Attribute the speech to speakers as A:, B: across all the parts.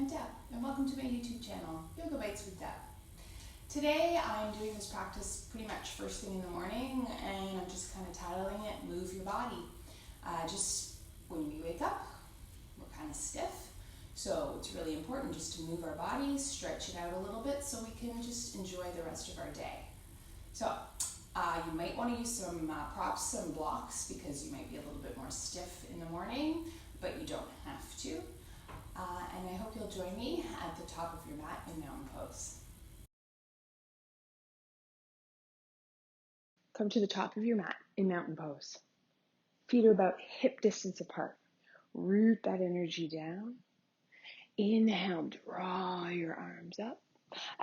A: I'm Deb, and welcome to my YouTube channel, Yoga Bites with Deb. Today I'm doing this practice pretty much first thing in the morning, and I'm just kind of titling it, Move Your Body. Just when we wake up, we're kind of stiff, so it's really important just to move our bodies, stretch it out a little bit so we can just enjoy the rest of our day. So you might want to use some props, some blocks, because you might be a little bit more stiff in the morning, but you don't have to. And I hope you'll join me at the top of your mat in mountain pose.
B: Come to the top of your mat in mountain pose. Feet are about hip distance apart. Root that energy down. Inhale, draw your arms up.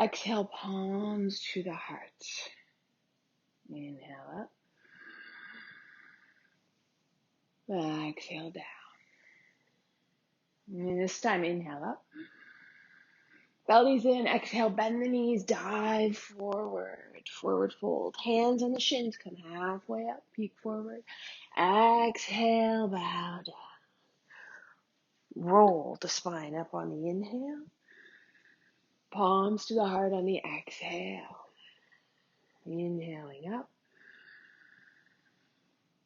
B: Exhale, palms to the heart. Inhale up. Exhale down. And this time, inhale up. Belly's in. Exhale, bend the knees, dive forward. Forward fold. Hands on the shins, come halfway up, peek forward. Exhale, bow down. Roll the spine up on the inhale. Palms to the heart on the exhale. Inhaling up.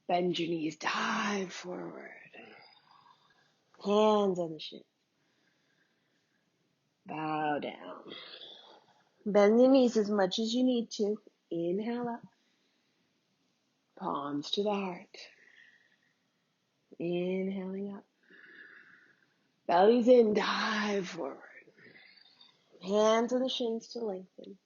B: Bend your knees, dive forward. Hands on the shins. Bow down. Bend the knees as much as you need to. Inhale up. Palms to the heart. Inhaling up. Belly's in, dive forward. Hands on the shins to lengthen.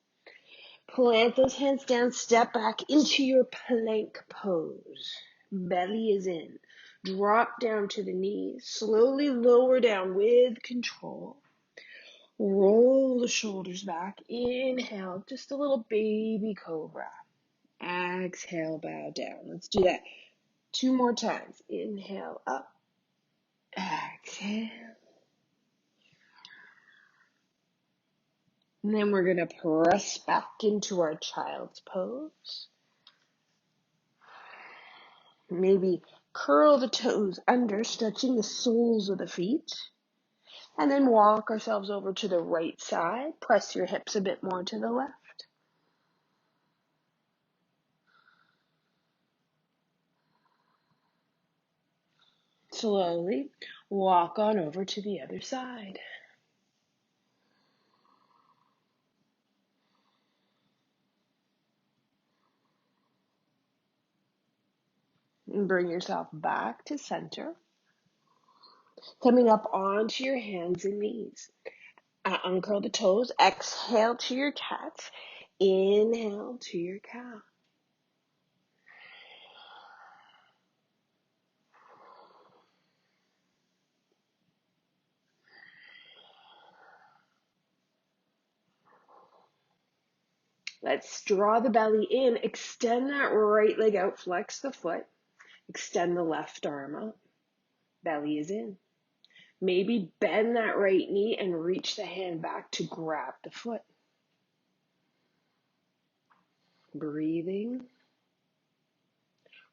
B: Plant those hands down, step back into your plank pose. Belly is in. Drop down to the knees. Slowly lower down with control. Roll the shoulders back. Inhale, just a little baby cobra. Exhale, bow down. Let's do that 2 more times. Inhale, up. Exhale. And then we're going to press back into our child's pose. Maybe curl the toes under, stretching the soles of the feet. And then walk ourselves over to the right side. Press your hips a bit more to the left. Slowly walk on over to the other side. And bring yourself back to center. Coming up onto your hands and knees. Uncurl the toes. Exhale to your cats. Inhale to your cow. Let's draw the belly in. Extend that right leg out. Flex the foot. Extend the left arm up. Belly is in. Maybe bend that right knee and reach the hand back to grab the foot. Breathing.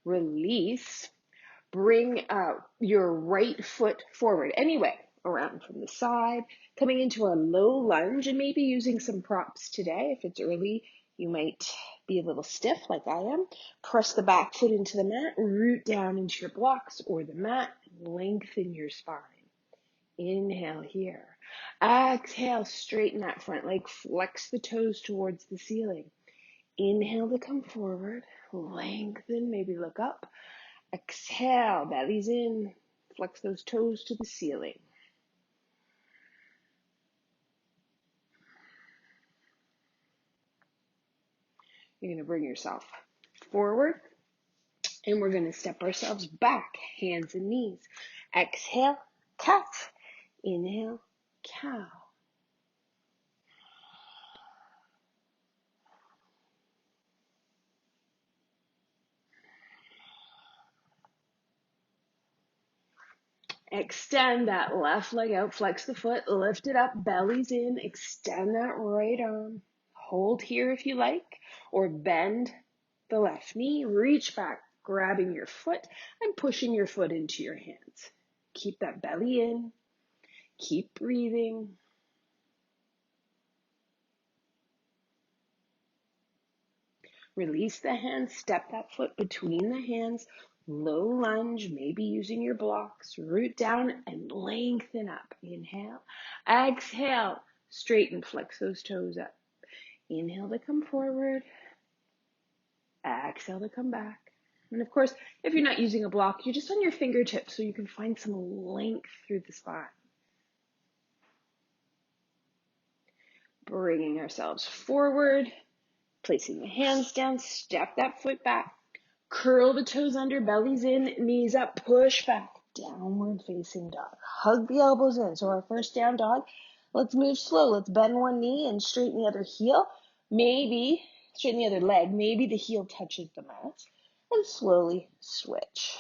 B: Release. Bring your right foot forward. Anyway, around from the side. Coming into a low lunge and maybe using some props today. If it's early, you might be a little stiff like I am. Press the back foot into the mat. Root down into your blocks or the mat. Lengthen your spine. Inhale here. Exhale, straighten that front leg. Flex the toes towards the ceiling. Inhale to come forward. Lengthen, maybe look up. Exhale, belly's in. Flex those toes to the ceiling. You're going to bring yourself forward. And we're going to step ourselves back, hands and knees. Exhale, cat. Inhale, cow. Extend that left leg out, flex the foot, lift it up, belly's in, extend that right arm. Hold here if you like, or bend the left knee, reach back, grabbing your foot and pushing your foot into your hands. Keep that belly in, keep breathing. Release the hands, step that foot between the hands, low lunge, maybe using your blocks, root down and lengthen up. Inhale, exhale, straighten, flex those toes up. Inhale to come forward, exhale to come back. And of course, if you're not using a block, you're just on your fingertips so you can find some length through the spine. Bringing ourselves forward, placing the hands down, step that foot back, curl the toes under, bellies in, knees up, push back, downward facing dog. Hug the elbows in. So our first down dog, let's move slow. Let's bend one knee and straighten the other heel. Maybe straighten the other leg. Maybe the heel touches the mat. And slowly switch.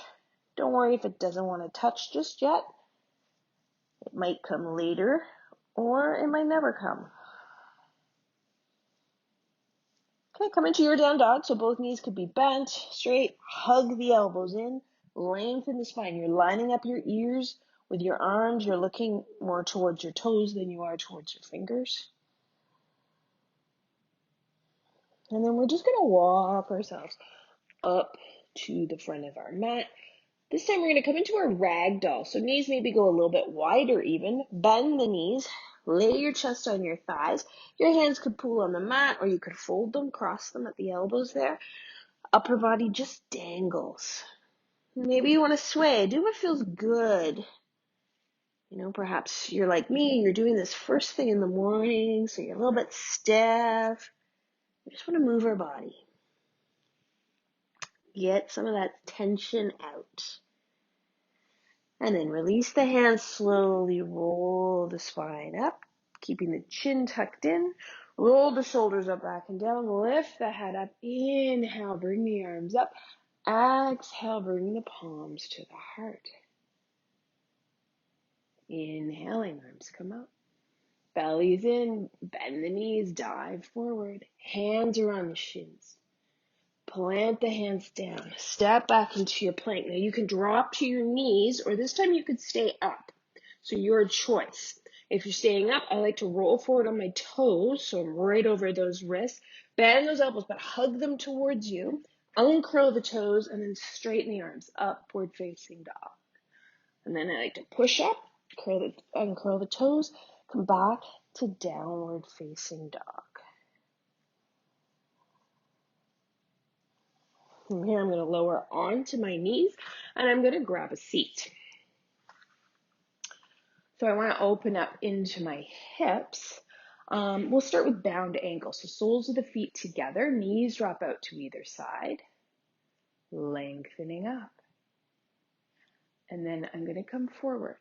B: Don't worry if it doesn't want to touch just yet. It might come later, or it might never come. Okay, come into your down dog, so both knees could be bent, straight. Hug the elbows in, lengthen the spine. You're lining up your ears with your arms. You're looking more towards your toes than you are towards your fingers. And then we're just going to walk ourselves up to the front of our mat. This time we're going to come into our rag doll. So knees maybe go a little bit wider even. Bend the knees. Lay your chest on your thighs. Your hands could pull on the mat or you could fold them, cross them at the elbows there. Upper body just dangles. Maybe you want to sway. Do what feels good. Perhaps you're like me. You're doing this first thing in the morning, so you're a little bit stiff. We just want to move our body. Get some of that tension out. And then release the hands, slowly roll the spine up, keeping the chin tucked in. Roll the shoulders up, back and down. Lift the head up. Inhale, bring the arms up. Exhale, bring the palms to the heart. Inhaling, arms come up. Belly's in, bend the knees, dive forward. Hands are on the shins. Plant the hands down. Step back into your plank. Now you can drop to your knees, or this time you could stay up. So your choice. If you're staying up, I like to roll forward on my toes, so I'm right over those wrists. Bend those elbows, but hug them towards you. Uncurl the toes, and then straighten the arms, upward facing dog. And then I like to push up, uncurl the toes, come back to downward facing dog. From here, I'm going to lower onto my knees, and I'm going to grab a seat. So I want to open up into my hips. We'll start with bound ankles. So soles of the feet together, knees drop out to either side, lengthening up. And then I'm going to come forward.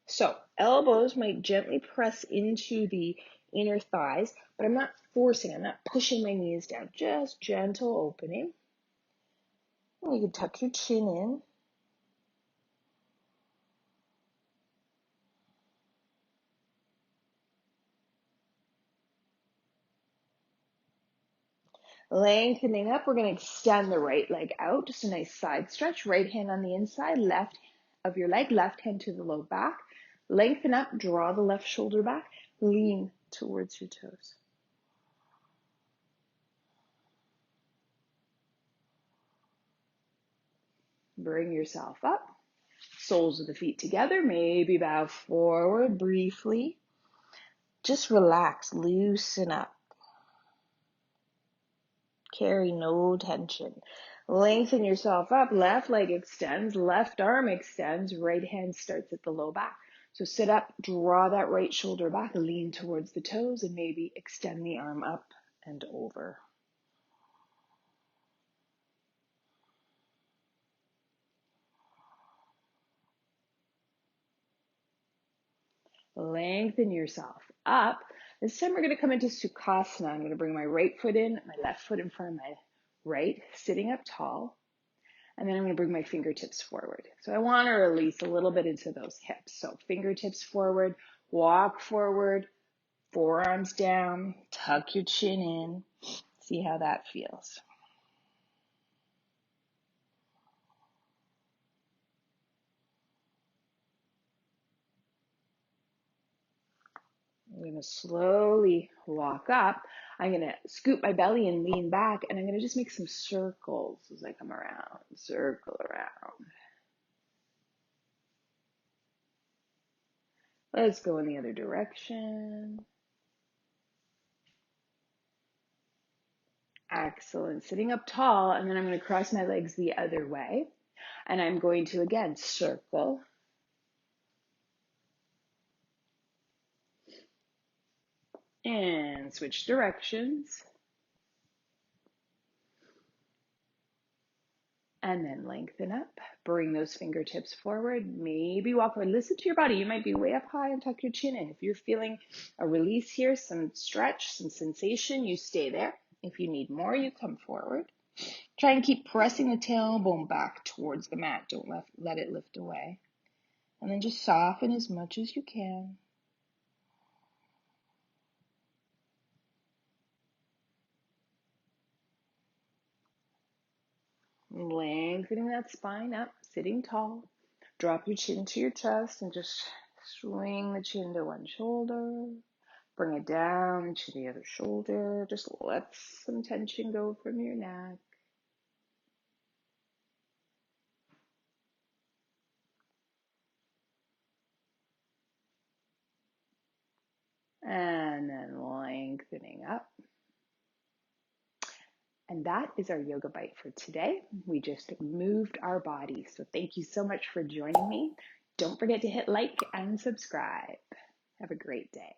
B: So elbows might gently press into the inner thighs, but I'm not forcing, I'm not pushing my knees down, just gentle opening. And you can tuck your chin in. Lengthening up, we're going to extend the right leg out, just a nice side stretch. Right hand on the inside, left of your leg, left hand to the low back. Lengthen up, draw the left shoulder back, lean towards your toes. Bring yourself up, soles of the feet together, maybe bow forward briefly. Just relax, loosen up. Carry no tension. Lengthen yourself up, left leg extends, left arm extends, right hand starts at the low back. So sit up, draw that right shoulder back, lean towards the toes, and maybe extend the arm up and over. Lengthen yourself up. This time we're going to come into Sukhasana. I'm going to bring my right foot in, my left foot in front of my right, sitting up tall. And then I'm going to bring my fingertips forward. So I want to release a little bit into those hips. So fingertips forward, walk forward, forearms down, tuck your chin in. See how that feels. I'm going going to slowly walk up. I'm going to scoop my belly and lean back, and I'm going to just make some circles as I come around, circle around. Let's go in the other direction. Excellent. Sitting up tall, and then I'm going to cross my legs the other way. And I'm going to, again, circle. And switch directions. And then lengthen up. Bring those fingertips forward. Maybe walk forward. Listen to your body. You might be way up high and tuck your chin in. If you're feeling a release here, some stretch, some sensation, you stay there. If you need more, you come forward. Try and keep pressing the tailbone back towards the mat. Don't let it lift away. And then just soften as much as you can. Lengthening that spine up, sitting tall. Drop your chin to your chest and just swing the chin to one shoulder. Bring it down to the other shoulder. Just let some tension go from your neck. And then lengthening up. And that is our yoga bite for today. We just moved our body. So thank you so much for joining me. Don't forget to hit like and subscribe. Have a great day.